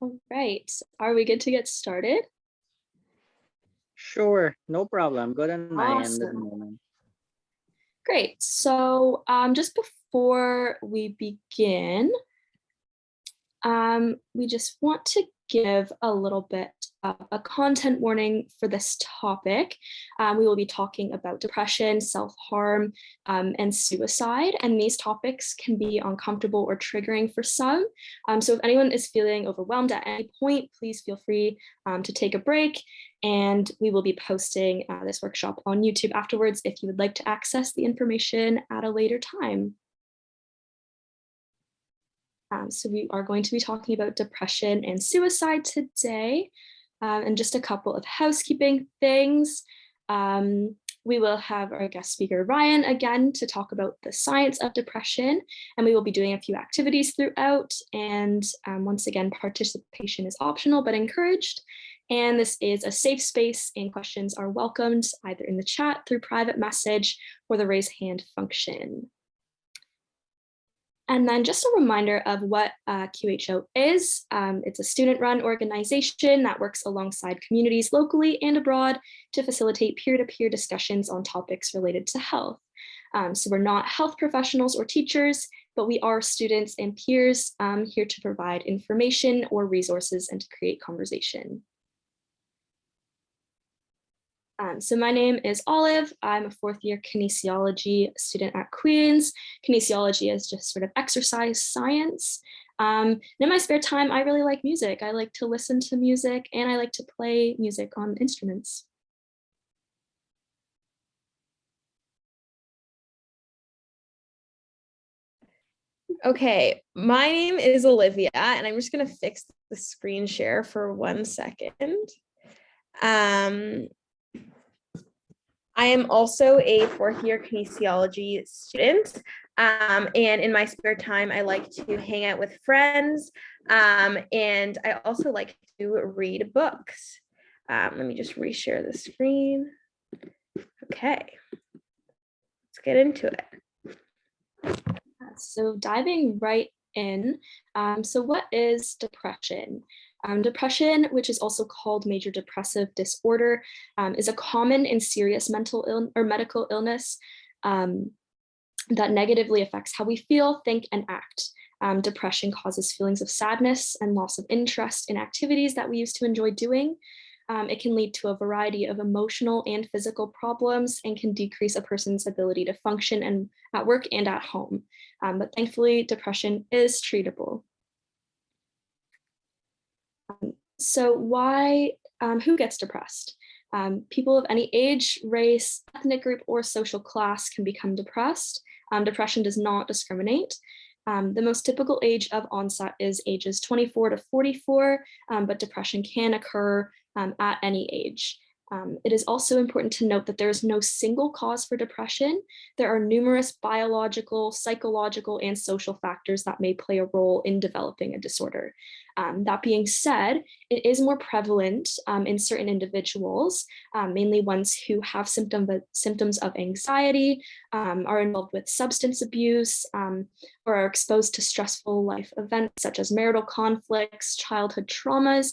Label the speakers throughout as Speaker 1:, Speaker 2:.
Speaker 1: All right, are we good to get started?
Speaker 2: Sure, no problem. Good on my end at the
Speaker 1: Awesome.
Speaker 2: moment.
Speaker 1: Great. So just before we begin, we just want to give a little bit of a content warning for this topic. We will be talking about depression, self-harm, and suicide, and these topics can be uncomfortable or triggering for some. So if anyone is feeling overwhelmed at any point, please feel free to take a break, and we will be posting this workshop on YouTube afterwards if you would like to access the information at a later time. So we are going to be talking about depression and suicide today, and just a couple of housekeeping things. We will have our guest speaker, Ryan, again to talk about the science of depression, and we will be doing a few activities throughout. And once again, participation is optional but encouraged. And this is a safe space, and questions are welcomed either in the chat, through private message, or the raise hand function. And then just a reminder of what QHO is. It's a student-run organization that works alongside communities locally and abroad to facilitate peer-to-peer discussions on topics related to health. So we're not health professionals or teachers, but we are students and peers here to provide information or resources and to create conversation. So my name is Olive. I'm a fourth year kinesiology student at Queen's. Kinesiology is just sort of exercise science. And in my spare time, I really like music. I like to listen to music and I like to play music on instruments.
Speaker 3: Okay, my name is Olivia, and I'm just going to fix the screen share for 1 second. I am also a fourth year kinesiology student. And in my spare time, I like to hang out with friends. And I also like to read books. Let me just reshare the screen. Okay, let's get into it.
Speaker 1: So diving right in, so what is depression? Depression, which is also called major depressive disorder, is a common and serious medical illness that negatively affects how we feel, think, and act. Depression causes feelings of sadness and loss of interest in activities that we used to enjoy doing. It can lead to a variety of emotional and physical problems and can decrease a person's ability to function and at work and at home. But thankfully, depression is treatable. So who gets depressed? People of any age, race, ethnic group, or social class can become depressed. Depression does not discriminate. The most typical age of onset is ages 24 to 44, but depression can occur at any age. It is also important to note that there is no single cause for depression. There are numerous biological, psychological, and social factors that may play a role in developing a disorder. That being said, it is more prevalent in certain individuals, mainly ones who have symptoms of anxiety, are involved with substance abuse, or are exposed to stressful life events such as marital conflicts, childhood traumas,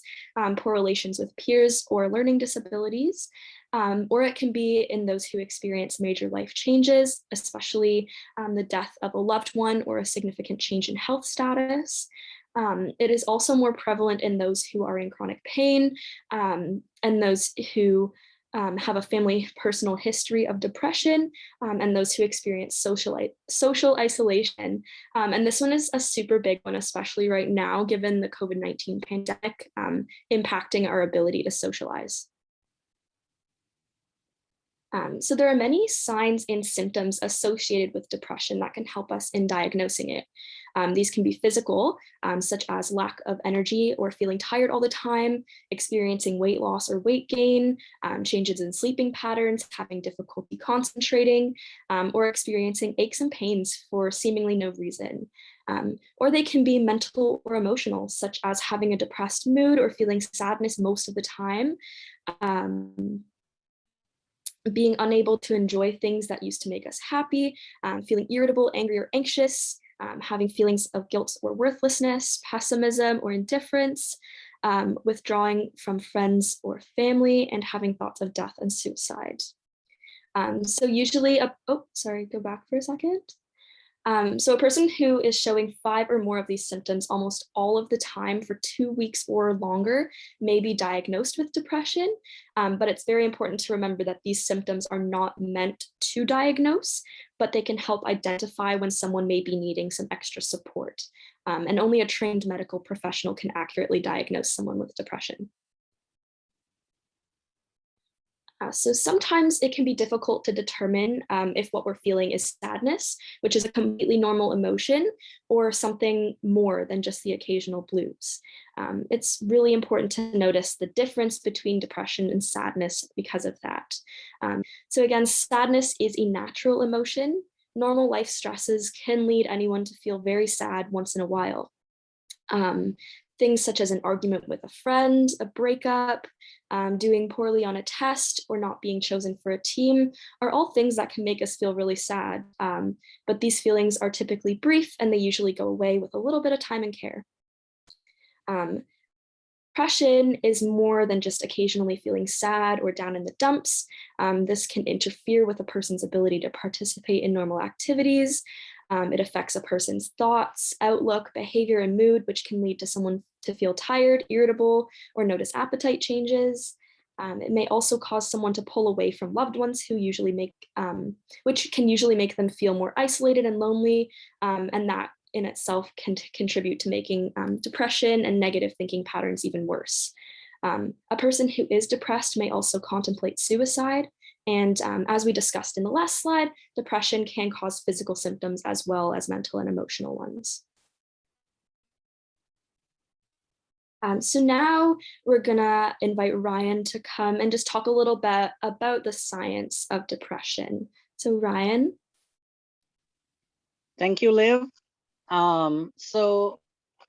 Speaker 1: poor relations with peers, or learning disabilities. Or it can be in those who experience major life changes, especially the death of a loved one or a significant change in health status. It is also more prevalent in those who are in chronic pain and those who have a family personal history of depression, and those who experience social isolation. And this one is a super big one, especially right now, given the COVID-19 pandemic impacting our ability to socialize. So there are many signs and symptoms associated with depression that can help us in diagnosing it. These can be physical, such as lack of energy or feeling tired all the time, experiencing weight loss or weight gain, changes in sleeping patterns, having difficulty concentrating, or experiencing aches and pains for seemingly no reason. Or they can be mental or emotional, such as having a depressed mood or feeling sadness most of the time. Being unable to enjoy things that used to make us happy, feeling irritable, angry, or anxious, having feelings of guilt or worthlessness, pessimism or indifference, withdrawing from friends or family, and having thoughts of death and suicide. So usually, go back for a second. So a person who is showing 5 or more of these symptoms almost all of the time for 2 weeks or longer may be diagnosed with depression, but it's very important to remember that these symptoms are not meant to diagnose, but they can help identify when someone may be needing some extra support. And only a trained medical professional can accurately diagnose someone with depression. So sometimes it can be difficult to determine if what we're feeling is sadness, which is a completely normal emotion, or something more than just the occasional blues. It's really important to notice the difference between depression and sadness because of that. So again, sadness is a natural emotion. Normal life stresses can lead anyone to feel very sad once in a while. Things such as an argument with a friend, a breakup, doing poorly on a test, or not being chosen for a team are all things that can make us feel really sad. But these feelings are typically brief and they usually go away with a little bit of time and care. Depression is more than just occasionally feeling sad or down in the dumps. This can interfere with a person's ability to participate in normal activities. It affects a person's thoughts, outlook, behavior, and mood, which can lead to someone to feel tired, irritable, or notice appetite changes. It may also cause someone to pull away from loved ones which can usually make them feel more isolated and lonely, and that in itself can contribute to making depression and negative thinking patterns even worse. A person who is depressed may also contemplate suicide. And as we discussed in the last slide, depression can cause physical symptoms as well as mental and emotional ones. So now we're gonna invite Ryan to come and just talk a little bit about the science of depression. So Ryan.
Speaker 2: Thank you, Liv. So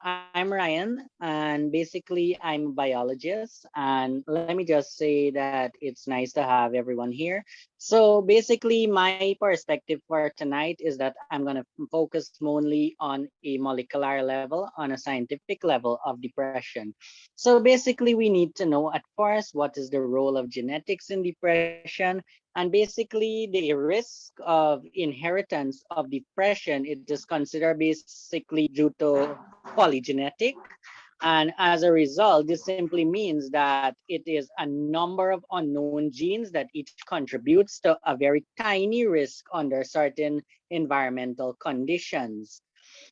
Speaker 2: I'm Ryan, and basically I'm a biologist. And let me just say that it's nice to have everyone here. So basically, my perspective for tonight is that I'm going to focus mainly on a molecular level, on a scientific level of depression. So basically, we need to know at first what is the role of genetics in depression. And basically, the risk of inheritance of depression, it is considered basically due to polygenetic. And as a result, this simply means that it is a number of unknown genes that each contributes to a very tiny risk under certain environmental conditions.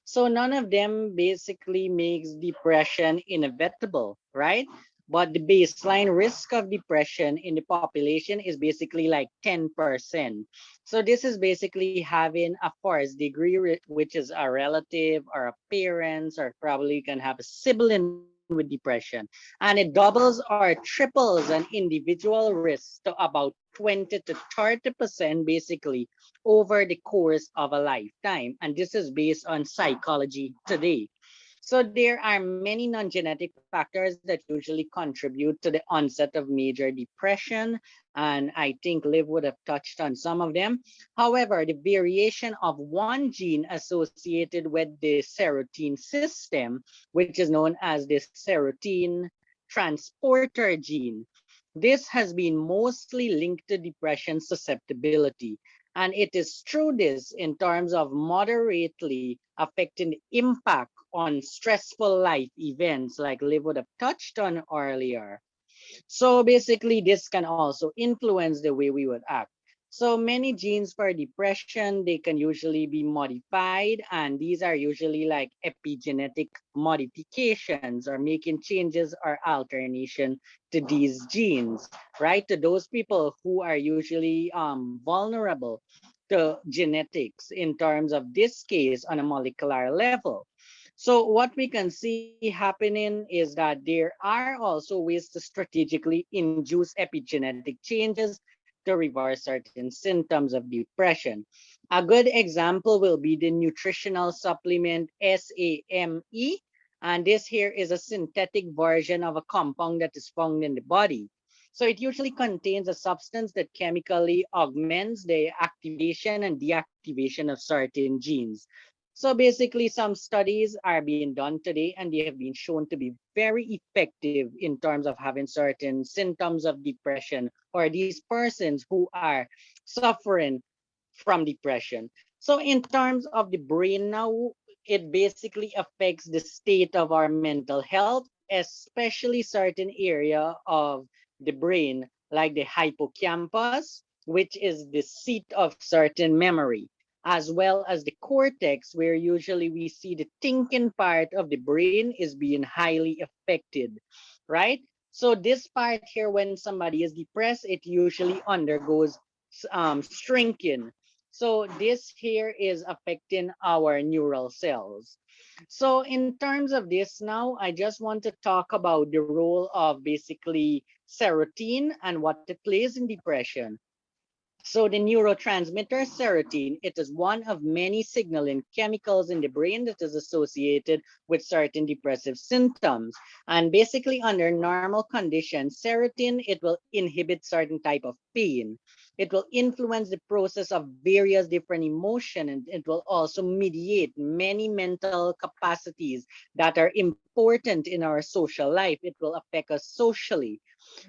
Speaker 2: So none of them basically makes depression inevitable, right? But the baseline risk of depression in the population is basically like 10%. So this is basically having a first degree, which is a relative or a parents, or probably you can have a sibling with depression. And it doubles or triples an individual risk to about 20 to 30% basically over the course of a lifetime. And this is based on psychology today. So there are many non-genetic factors that usually contribute to the onset of major depression. And I think Liv would have touched on some of them. However, the variation of one gene associated with the serotonin system, which is known as the serotonin transporter gene, this has been mostly linked to depression susceptibility. And it is through this in terms of moderately affecting the impact on stressful life events like Liv would have touched on earlier. So basically, this can also influence the way we would act. So many genes for depression, they can usually be modified, and these are usually like epigenetic modifications or making changes or alternation to these genes, right? To those people who are usually vulnerable to genetics in terms of this case on a molecular level. So what we can see happening is that there are also ways to strategically induce epigenetic changes to reverse certain symptoms of depression. A good example will be the nutritional supplement SAMe, and this here is a synthetic version of a compound that is found in the body. So it usually contains a substance that chemically augments the activation and deactivation of certain genes. So basically, some studies are being done today, and they have been shown to be very effective in terms of having certain symptoms of depression, or these persons who are suffering from depression. So in terms of the brain now, it basically affects the state of our mental health, especially certain area of the brain, like the hippocampus, which is the seat of certain memory, as well as the cortex, where usually we see the thinking part of the brain is being highly affected, right? So this part here, when somebody is depressed, it usually undergoes shrinking. So this here is affecting our neural cells. So in terms of this now, I just want to talk about the role of basically serotonin and what it plays in depression. So the neurotransmitter serotonin, it is one of many signaling chemicals in the brain that is associated with certain depressive symptoms. And basically under normal conditions, serotonin, it will inhibit certain type of pain. It will influence the process of various different emotion, and it will also mediate many mental capacities that are important in our social life. It will affect us socially.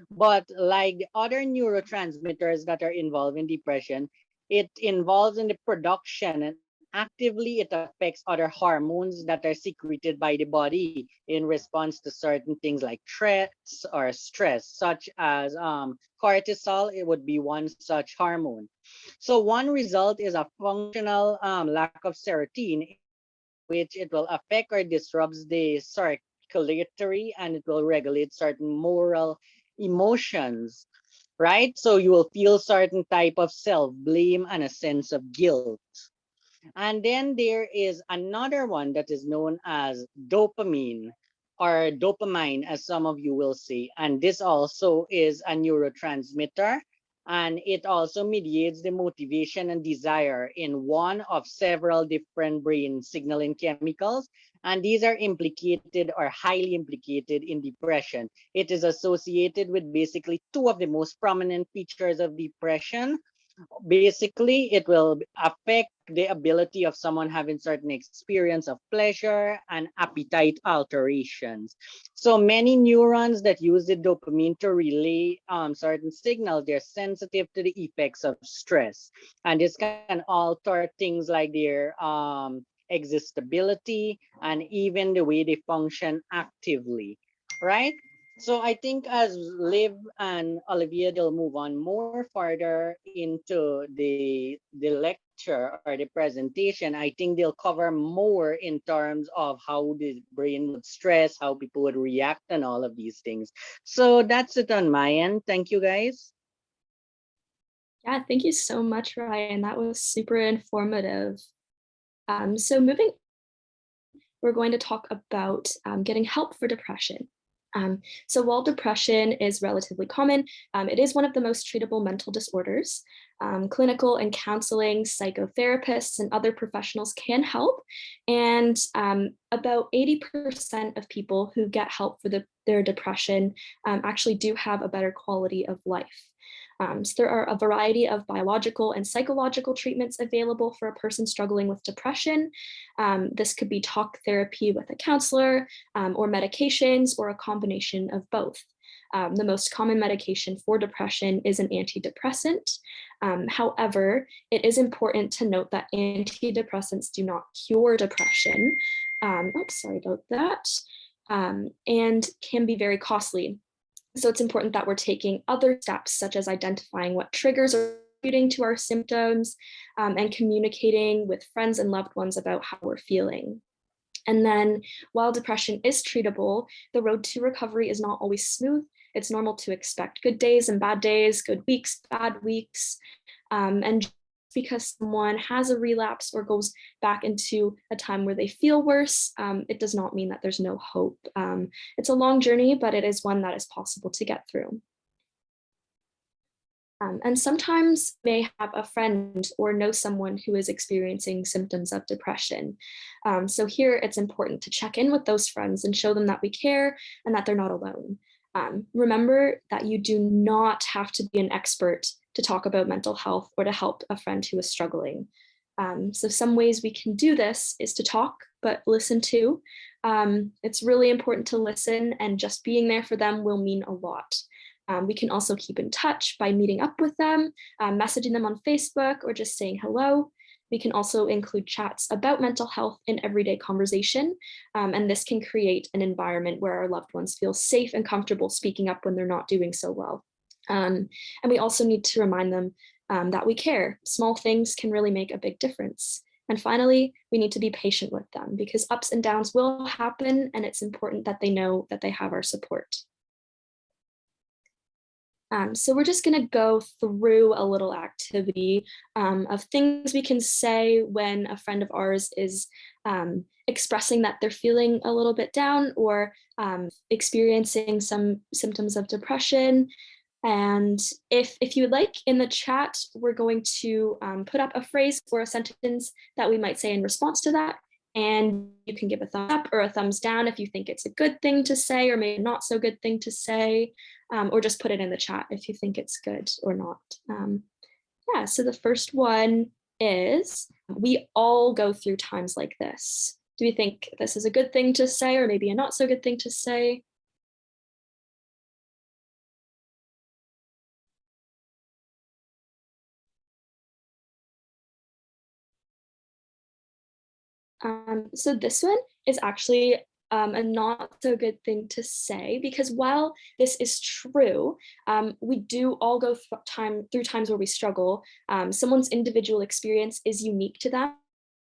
Speaker 2: But like the other neurotransmitters that are involved in depression, it involves in the production, and actively it affects other hormones that are secreted by the body in response to certain things like threats or stress, such as cortisol. It would be one such hormone. So one result is a functional lack of serotonin, in which it will affect or disrupts the circulatory, and it will regulate certain moral emotions, right? So you will feel certain type of self-blame and a sense of guilt. And then there is another one that is known as dopamine, or dopamine, as some of you will say. And this also is a neurotransmitter. And it also mediates the motivation and desire in one of several different brain signaling chemicals. And these are implicated or highly implicated in depression. It is associated with basically two of the most prominent features of depression. Basically, it will affect the ability of someone having certain experience of pleasure and appetite alterations. So many neurons that use the dopamine to relay certain signals, they're sensitive to the effects of stress. And this can alter things like their existability and even the way they function actively, right? So I think as Liv and Olivia, they'll move on more further into the lecture or the presentation. I think they'll cover more in terms of how the brain would stress, how people would react, and all of these things. So that's it on my end. Thank you, guys.
Speaker 1: Yeah, thank you so much, Ryan. That was super informative. So moving, we're going to talk about getting help for depression. So while depression is relatively common, it is one of the most treatable mental disorders. Clinical and counseling psychotherapists and other professionals can help. And about 80% of people who get help for their depression actually do have a better quality of life. So there are a variety of biological and psychological treatments available for a person struggling with depression. This could be talk therapy with a counselor, or medications, or a combination of both. The most common medication for depression is an antidepressant. However, it is important to note that antidepressants do not cure depression. Sorry about that. And can be very costly. So it's important that we're taking other steps, such as identifying what triggers are contributing to our symptoms, and communicating with friends and loved ones about how we're feeling. And then while depression is treatable, the road to recovery is not always smooth. It's normal to expect good days and bad days, good weeks, bad weeks. And because someone has a relapse or goes back into a time where they feel worse, it does not mean that there's no hope. It's a long journey, but it is one that is possible to get through. And sometimes may have a friend or know someone who is experiencing symptoms of depression. So here it's important to check in with those friends and show them that we care and that they're not alone. Remember that you do not have to be an expert to talk about mental health or to help a friend who is struggling. So some ways we can do this is to talk, but listen too. It's really important to listen, and just being there for them will mean a lot. We can also keep in touch by meeting up with them, messaging them on Facebook, or just saying hello. We can also include chats about mental health in everyday conversation, and this can create an environment where our loved ones feel safe and comfortable speaking up when they're not doing so well. And we also need to remind them that we care. Small things can really make a big difference. And finally, we need to be patient with them because ups and downs will happen, and it's important that they know that they have our support. So we're just going to go through a little activity of things we can say when a friend of ours is expressing that they're feeling a little bit down or experiencing some symptoms of depression. And if you would like, in the chat, we're going to put up a phrase or a sentence that we might say in response to that. And you can give a thumbs up or a thumbs down if you think it's a good thing to say or maybe not so good thing to say, or just put it in the chat if you think it's good or not. Yeah, so the first one is, we all go through times like this. Do we think this is a good thing to say or maybe a not so good thing to say? So this one is actually a not so good thing to say, because while this is true, we do all go through times where we struggle. Someone's individual experience is unique to them,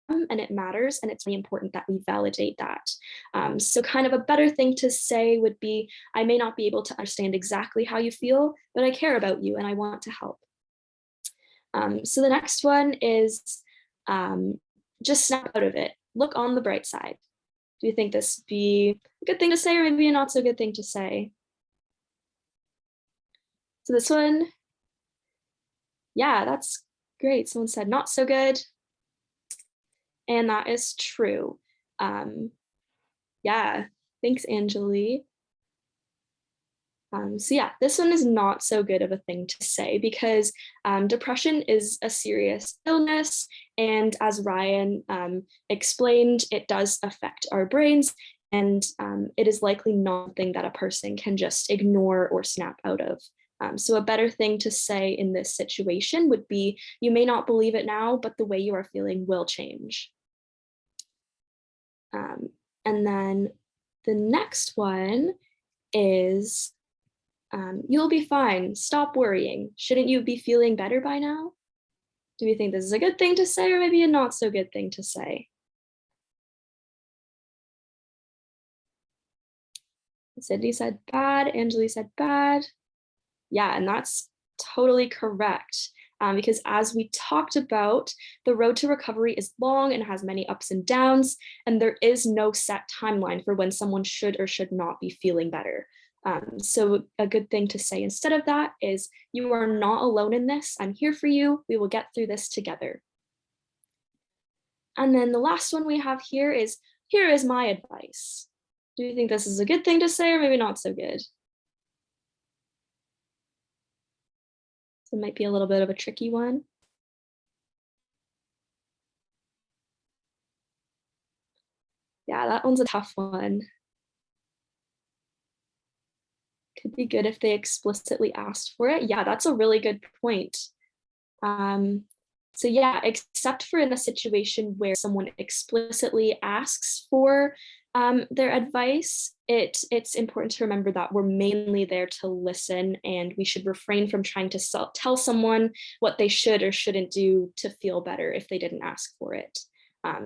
Speaker 1: and it matters, and it's really important that we validate that. So kind of a better thing to say would be, I may not be able to understand exactly how you feel, but I care about you and I want to help. So the next one is, just snap out of it. Look on the bright side. Do you think this would be a good thing to say or maybe a not so good thing to say? So this one, yeah, that's great. Someone said not so good. And that is true. Yeah, thanks, Anjali. So yeah, this one is not so good of a thing to say because depression is a serious illness. And as Ryan explained, it does affect our brains, and it is likely not something that a person can just ignore or snap out of. So a better thing to say in this situation would be, you may not believe it now, but the way you are feeling will change. And then the next one is, you'll be fine. Stop worrying. Shouldn't you be feeling better by now? Do we think this is a good thing to say or maybe a not so good thing to say? Sydney said bad. Anjali said bad. Yeah, and that's totally correct. Because as we talked about, the road to recovery is long and has many ups and downs, and there is no set timeline for when someone should or should not be feeling better. So a good thing to say instead of that is, you are not alone in this. I'm here for you. We will get through this together. And then the last one we have here is, here is my advice. Do you think this is a good thing to say or maybe not so good? So it might be a little bit of a tricky one. Yeah, that one's a tough one. Could be good if they explicitly asked for it. Yeah, that's a really good point. So yeah, except for in a situation where someone explicitly asks for their advice, it's important to remember that we're mainly there to listen, and we should refrain from trying to tell someone what they should or shouldn't do to feel better if they didn't ask for it.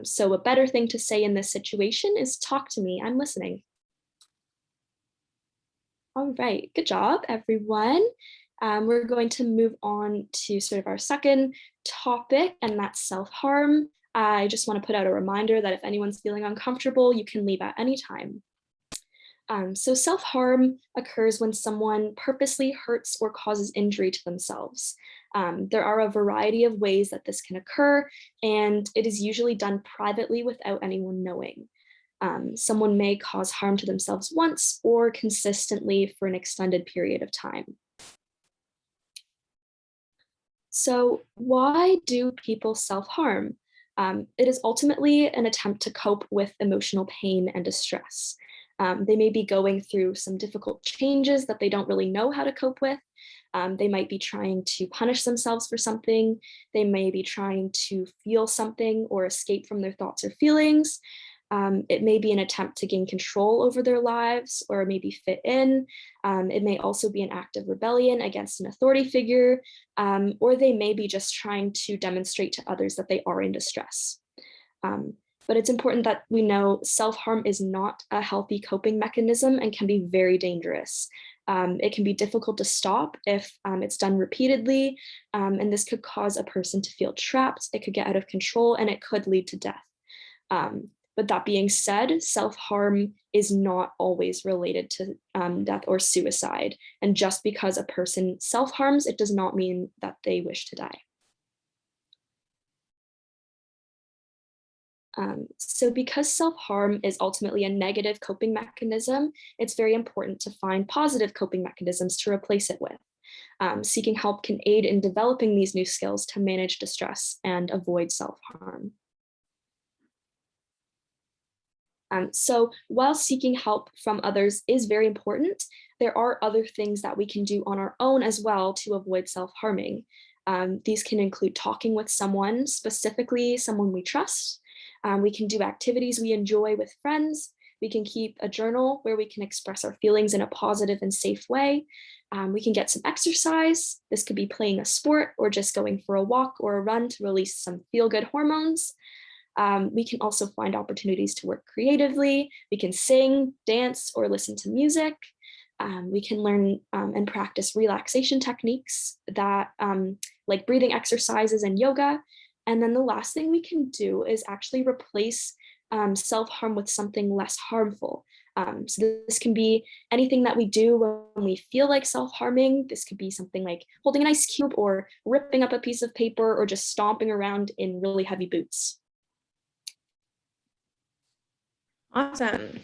Speaker 1: So a better thing to say in this situation is, talk to me, I'm listening. All right, good job, everyone. We're going to move on to sort of our second topic, and that's self-harm. I just want to put out a reminder that if anyone's feeling uncomfortable, you can leave at any time. So self-harm occurs when someone purposely hurts or causes injury to themselves. There are a variety of ways that this can occur, and it is usually done privately without anyone knowing. Someone may cause harm to themselves once or consistently for an extended period of time. So why do people self-harm? It is ultimately an attempt to cope with emotional pain and distress. They may be going through some difficult changes that they don't really know how to cope with. They might be trying to punish themselves for something. They may be trying to feel something or escape from their thoughts or feelings. It may be an attempt to gain control over their lives or maybe fit in. It may also be an act of rebellion against an authority figure, or they may be just trying to demonstrate to others that they are in distress. But it's important that we know self-harm is not a healthy coping mechanism and can be very dangerous. It can be difficult to stop if it's done repeatedly, and this could cause a person to feel trapped, it could get out of control, and it could lead to death. But that being said, self-harm is not always related to death or suicide. And just because a person self-harms, it does not mean that they wish to die. So because self-harm is ultimately a negative coping mechanism, it's very important to find positive coping mechanisms to replace it with. Seeking help can aid in developing these new skills to manage distress and avoid self-harm. So while seeking help from others is very important, there are other things that we can do on our own as well to avoid self-harming. These can include talking with someone, specifically someone we trust. We can do activities we enjoy with friends. We can keep a journal where we can express our feelings in a positive and safe way. We can get some exercise. This could be playing a sport or just going for a walk or a run to release some feel-good hormones. We can also find opportunities to work creatively. We can sing, dance, or listen to music. We can learn and practice relaxation techniques that like breathing exercises and yoga. And then the last thing we can do is actually replace self-harm with something less harmful. So this can be anything that we do when we feel like self-harming. This could be something like holding an ice cube or ripping up a piece of paper or just stomping around in really heavy boots.
Speaker 3: Awesome.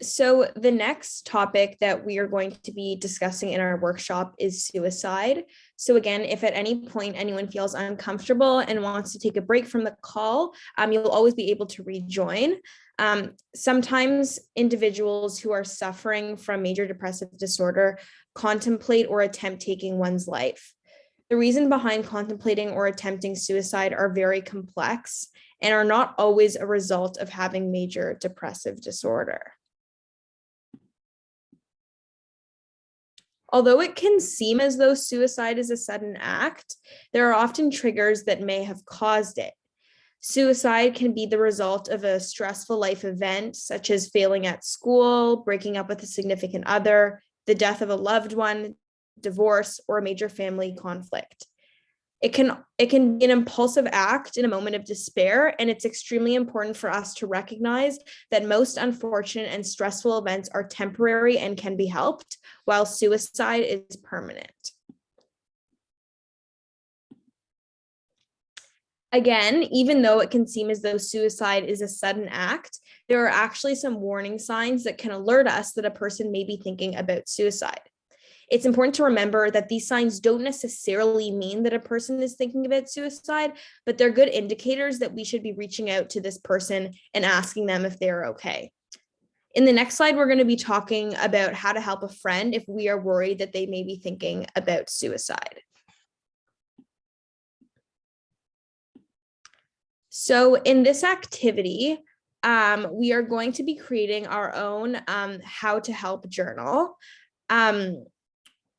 Speaker 3: So the next topic that we are going to be discussing in our workshop is suicide. So again, if at any point anyone feels uncomfortable and wants to take a break from the call, you'll always be able to rejoin. Sometimes individuals who are suffering from major depressive disorder contemplate or attempt taking one's life. The reason behind contemplating or attempting suicide are very complex and are not always a result of having major depressive disorder. Although it can seem as though suicide is a sudden act, there are often triggers that may have caused it. Suicide can be the result of a stressful life event, such as failing at school, breaking up with a significant other, the death of a loved one, divorce, or a major family conflict. It can be an impulsive act in a moment of despair, and it's extremely important for us to recognize that most unfortunate and stressful events are temporary and can be helped, while suicide is permanent. Again, even though it can seem as though suicide is a sudden act, there are actually some warning signs that can alert us that a person may be thinking about suicide. It's important to remember that these signs don't necessarily mean that a person is thinking about suicide, but they're good indicators that we should be reaching out to this person and asking them if they're okay. In the next slide, we're going to be talking about how to help a friend if we are worried that they may be thinking about suicide. So in this activity, we are going to be creating our own how to help journal.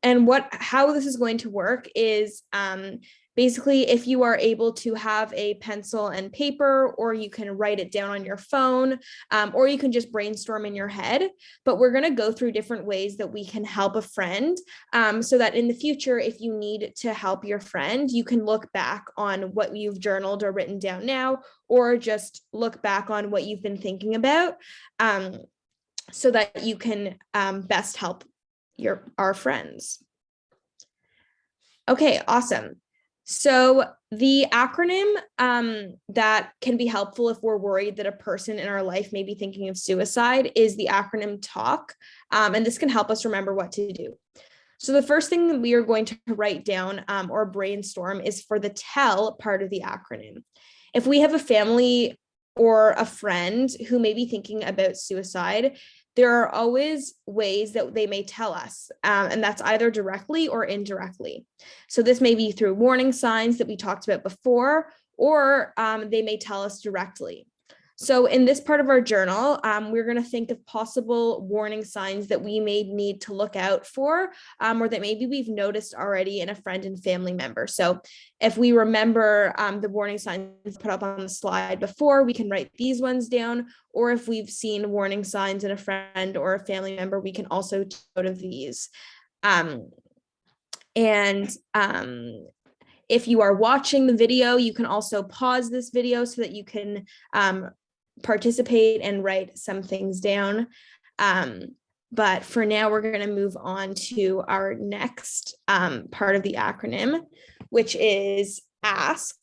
Speaker 3: And how this is going to work is basically if you are able to have a pencil and paper, or you can write it down on your phone, or you can just brainstorm in your head. But we're going to go through different ways that we can help a friend so that in the future, if you need to help your friend, you can look back on what you've journaled or written down now, or just look back on what you've been thinking about so that you can best help our friends. Okay, awesome. So the acronym that can be helpful if we're worried that a person in our life may be thinking of suicide is the acronym TALK, and this can help us remember what to do. So the first thing that we are going to write down or brainstorm is for the TELL part of the acronym. If we have a family or a friend who may be thinking about suicide, there are always ways that they may tell us, and that's either directly or indirectly. So this may be through warning signs that we talked about before, or they may tell us directly. So in this part of our journal, we're going to think of possible warning signs that we may need to look out for, or that maybe we've noticed already in a friend and family member. So if we remember the warning signs put up on the slide before, we can write these ones down. Or if we've seen warning signs in a friend or a family member, we can also take note of these. If you are watching the video, you can also pause this video so that you can participate and write some things down. But for now, we're going to move on to our next part of the acronym, which is ASK.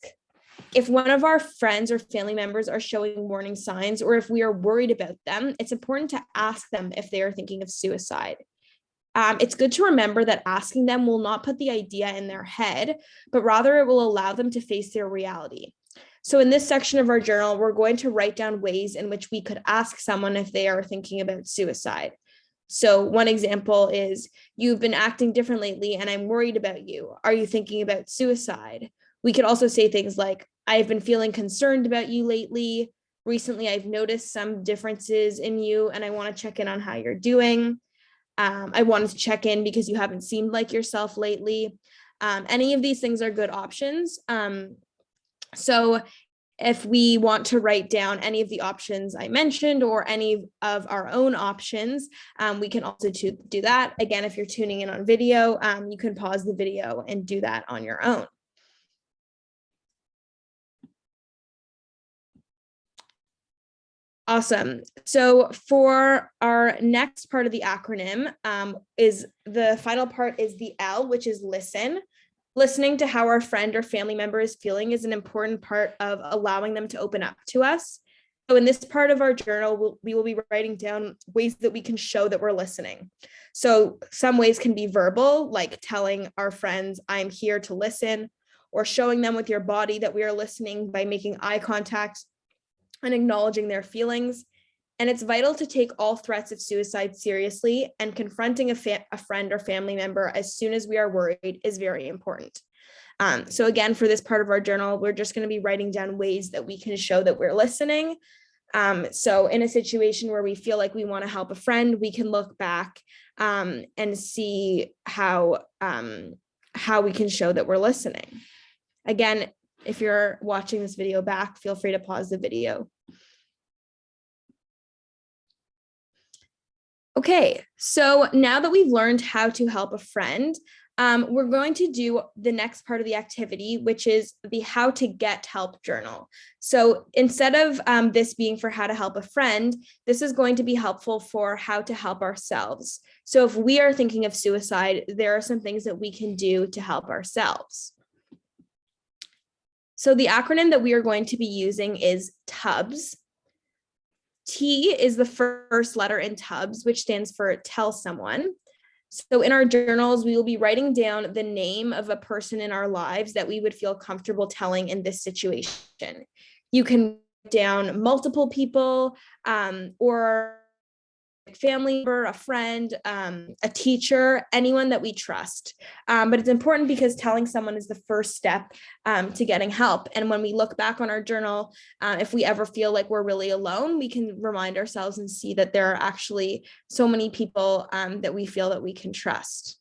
Speaker 3: If one of our friends or family members are showing warning signs, or if we are worried about them, it's important to ask them if they are thinking of suicide. It's good to remember that asking them will not put the idea in their head, but rather it will allow them to face their reality. So in this section of our journal, we're going to write down ways in which we could ask someone if they are thinking about suicide. So one example is, you've been acting different lately and I'm worried about you. Are you thinking about suicide? We could also say things like, I've been feeling concerned about you lately. Recently, I've noticed some differences in you and I want to check in on how you're doing. I wanted to check in because you haven't seemed like yourself lately. Any of these things are good options. So if we want to write down any of the options I mentioned or any of our own options, we can also do that. Again, if you're tuning in on video, you can pause the video and do that on your own. Awesome. So for our next part of the acronym, is the final part is the L, which is listen. Listening to how our friend or family member is feeling is an important part of allowing them to open up to us. So in this part of our journal, we will be writing down ways that we can show that we're listening. So some ways can be verbal, like telling our friends, I'm here to listen, or showing them with your body that we are listening by making eye contact and acknowledging their feelings. And it's vital to take all threats of suicide seriously, and confronting a friend or family member as soon as we are worried is very important. So again, for this part of our journal, we're just going to be writing down ways that we can show that we're listening. So in a situation where we feel like we want to help a friend, we can look back and see how we can show that we're listening. Again, if you're watching this video back, feel free to pause the video. Okay, so now that we've learned how to help a friend, we're going to do the next part of the activity, which is the how to get help journal. So instead of this being for how to help a friend, this is going to be helpful for how to help ourselves. So if we are thinking of suicide, there are some things that we can do to help ourselves. So the acronym that we are going to be using is TUBS. T is the first letter in TUBS, which stands for tell someone. So in our journals, we will be writing down the name of a person in our lives that we would feel comfortable telling in this situation. You can write down multiple people, or family member, a friend, a teacher, anyone that we trust. But it's important because telling someone is the first step to getting help. And when we look back on our journal, if we ever feel like we're really alone, we can remind ourselves and see that there are actually so many people that we feel that we can trust.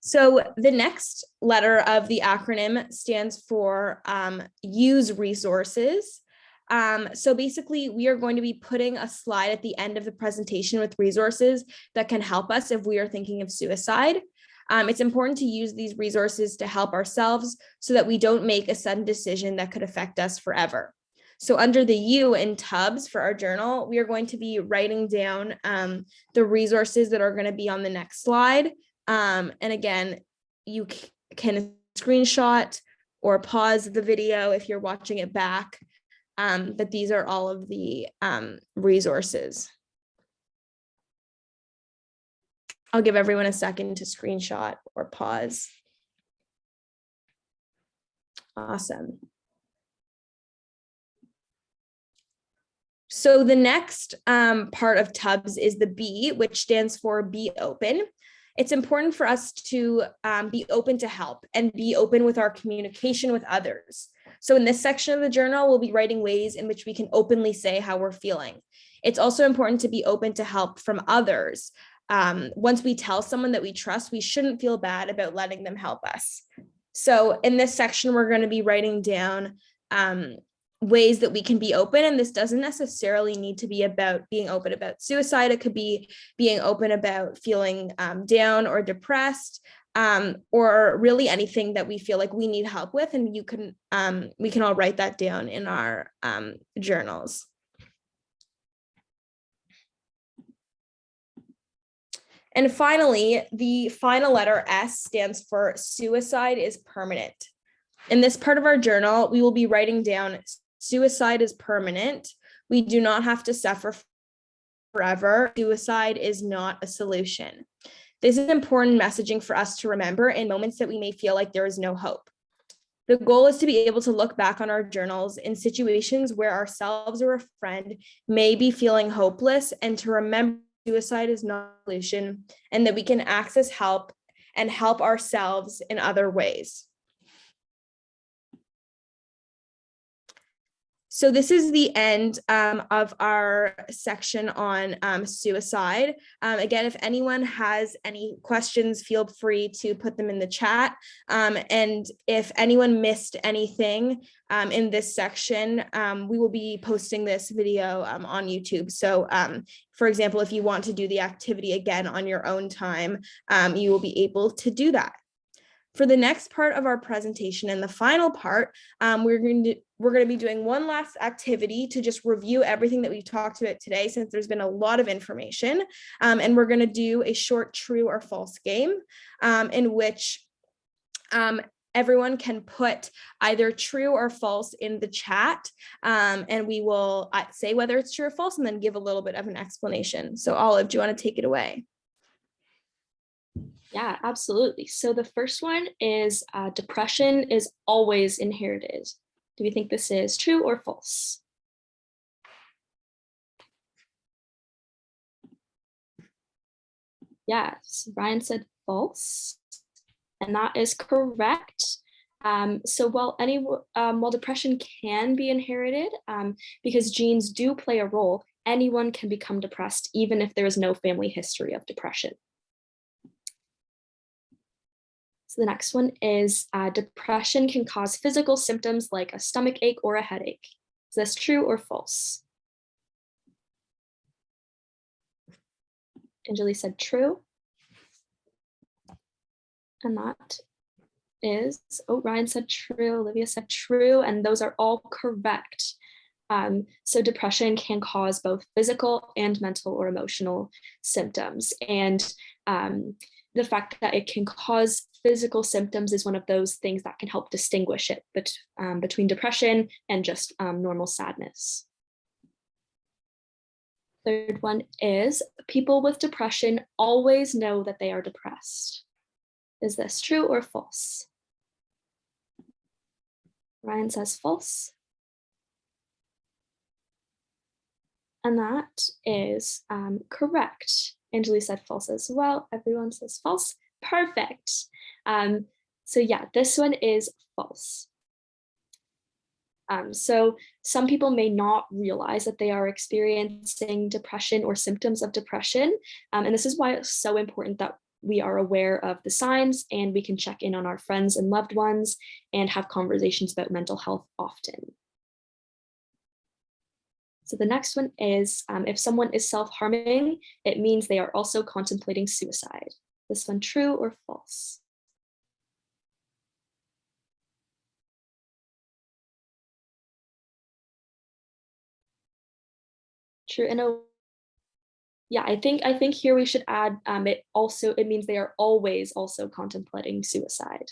Speaker 3: So the next letter of the acronym stands for use resources. So basically, we are going to be putting a slide at the end of the presentation with resources that can help us if we are thinking of suicide. It's important to use these resources to help ourselves so that we don't make a sudden decision that could affect us forever. So under the U in TUBS for our journal, we are going to be writing down the resources that are going to be on the next slide. And again, you can screenshot or pause the video if you're watching it back. But these are all of the resources. I'll give everyone a second to screenshot or pause. Awesome. So the next part of TUBS is the B, which stands for be open. It's important for us to be open to help and be open with our communication with others. So in this section of the journal, we'll be writing ways in which we can openly say how we're feeling. It's also important to be open to help from others. Once we tell someone that we trust, we shouldn't feel bad about letting them help us. So in this section, we're going to be writing down ways that we can be open. And this doesn't necessarily need to be about being open about suicide. It could be being open about feeling down or depressed, or really anything that we feel like we need help with. And we can all write that down in our journals. And finally, the final letter S stands for suicide is permanent. In this part of our journal, we will be writing down suicide is permanent. We do not have to suffer forever. Suicide is not a solution. This is important messaging for us to remember in moments that we may feel like there is no hope. The goal is to be able to look back on our journals in situations where ourselves or a friend may be feeling hopeless, and to remember suicide is not a solution, and that we can access help and help ourselves in other ways. So this is the end of our section on suicide. Again, if anyone has any questions, feel free to put them in the chat. And if anyone missed anything in this section, we will be posting this video on YouTube. So for example, if you want to do the activity again on your own time, you will be able to do that. For the next part of our presentation and the final part, we're going to be doing one last activity to just review everything that we've talked about today, since there's been a lot of information. And we're going to do a short true or false game in which everyone can put either true or false in the chat, and we will say whether it's true or false and then give a little bit of an explanation. So Olive, do you want to take it away?
Speaker 1: Yeah, absolutely. So the first one is depression is always inherited. Do we think this is true or false? Yes, Ryan said false, and that is correct. So while depression can be inherited, because genes do play a role, anyone can become depressed even if there is no family history of depression. So the next one is depression can cause physical symptoms like a stomach ache or a headache. Is this true or false? Anjali said true. And that is, Ryan said true, Olivia said true, and those are all correct. So depression can cause both physical and mental or emotional symptoms. And the fact that it can cause physical symptoms is one of those things that can help distinguish it between depression and just normal sadness. Third one is people with depression always know that they are depressed. Is this true or false? Ryan says false. And that is correct. Anjali said false as well. Everyone says false. Perfect. So yeah, this one is false. So some people may not realize that they are experiencing depression or symptoms of depression. And this is why it's so important that we are aware of the signs and we can check in on our friends and loved ones and have conversations about mental health often. So the next one is if someone is self-harming, it means they are also contemplating suicide. This one true or false? True. Yeah, I think here we should add it means they are always also contemplating suicide.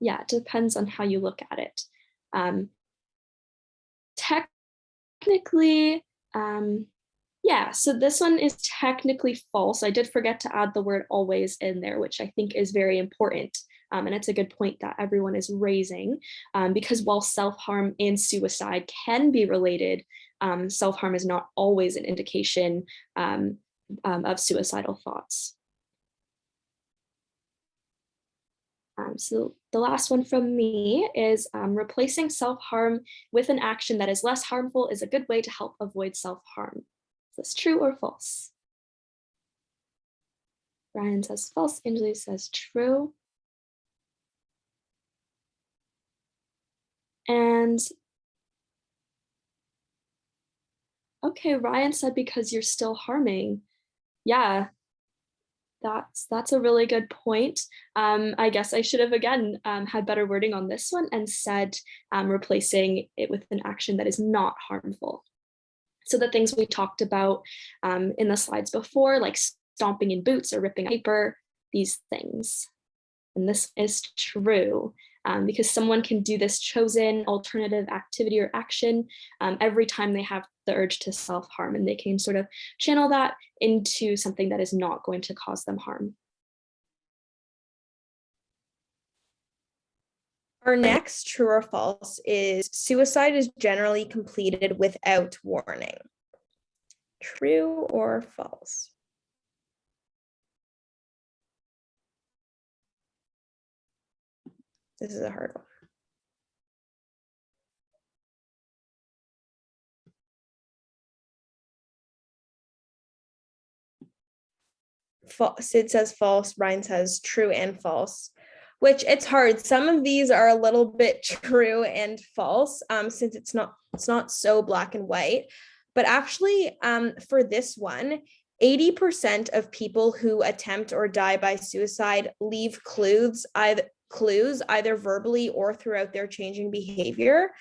Speaker 1: Yeah, it depends on how you look at it. Technically, Yeah, so this one is technically false. I did forget to add the word always in there, which I think is very important. And it's a good point that everyone is raising, because while self-harm and suicide can be related, self-harm is not always an indication of suicidal thoughts. So the last one from me is replacing self-harm with an action that is less harmful is a good way to help avoid self-harm. Is this true or false? Ryan says false, Anjali says true. And okay, Ryan said because you're still harming. Yeah, that's a really good point. I guess I should have again had better wording on this one and said replacing it with an action that is not harmful. So the things we talked about in the slides before, like stomping in boots or ripping paper, these things. And this is true because someone can do this chosen alternative activity or action every time they have the urge to self-harm, and they can sort of channel that into something that is not going to cause them harm.
Speaker 3: Our next true or false is suicide is generally completed without warning. True or false? This is a hard one. Sid says false, Brian says true and false, which it's hard. Some of these are a little bit true and false, since it's not so black and white. But actually, for this one, 80% of people who attempt or die by suicide leave clues either verbally or throughout their changing behavior.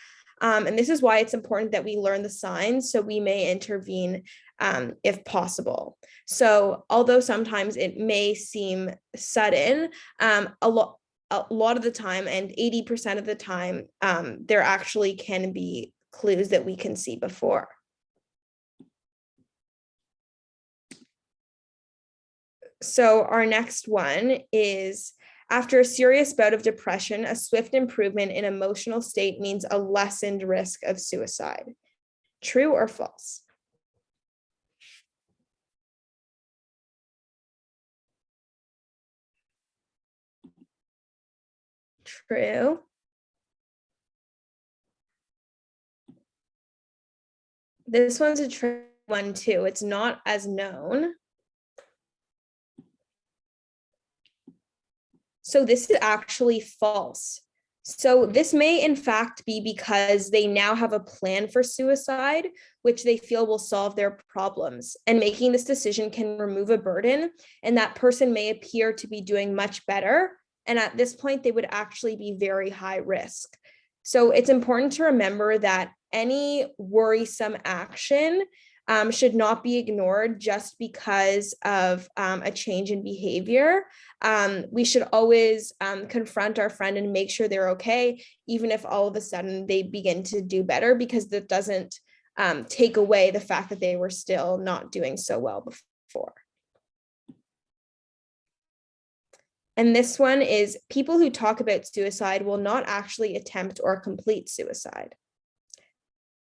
Speaker 3: And this is why it's important that we learn the signs so we may intervene if possible. So although sometimes it may seem sudden, a lot of the time, and 80% of the time, there actually can be clues that we can see before. So our next one is, after a serious bout of depression, a swift improvement in emotional state means a lessened risk of suicide. True or false? True. This one's a true one too. It's not as known. So this is actually false. So this may in fact be because they now have a plan for suicide, which they feel will solve their problems. And making this decision can remove a burden, and that person may appear to be doing much better. And at this point, they would actually be very high risk. So it's important to remember that any worrisome action should not be ignored just because of a change in behavior. We should always confront our friend and make sure they're okay, even if all of a sudden they begin to do better, because that doesn't take away the fact that they were still not doing so well before. And this one is, people who talk about suicide will not actually attempt or complete suicide.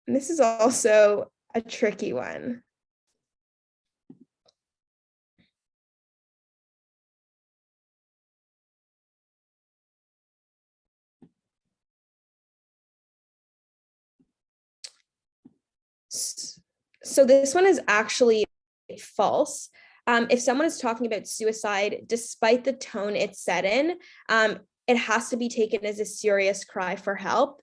Speaker 3: And this is also a tricky one. So this one is actually false. If someone is talking about suicide, despite the tone it's set in, it has to be taken as a serious cry for help.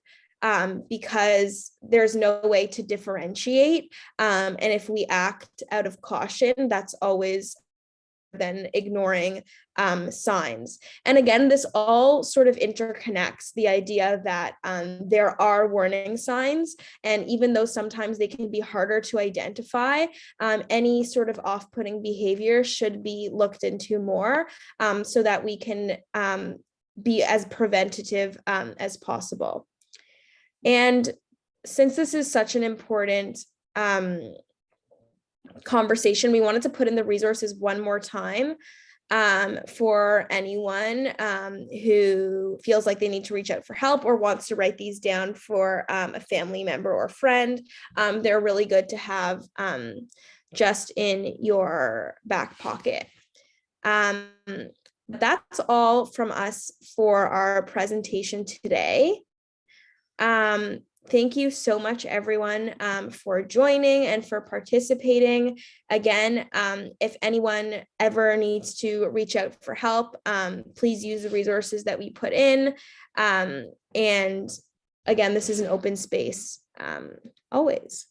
Speaker 3: Because there's no way to differentiate. And if we act out of caution, that's always then ignoring signs. And again, this all sort of interconnects the idea that there are warning signs. And even though sometimes they can be harder to identify, any sort of off-putting behavior should be looked into more so that we can be as preventative as possible. And since this is such an important conversation, we wanted to put in the resources one more time for anyone who feels like they need to reach out for help or wants to write these down for a family member or friend. They're really good to have just in your back pocket. That's all from us for our presentation today. Thank you so much, everyone, for joining and for participating. Again, if anyone ever needs to reach out for help, please use the resources that we put in. And again, this is an open space, always.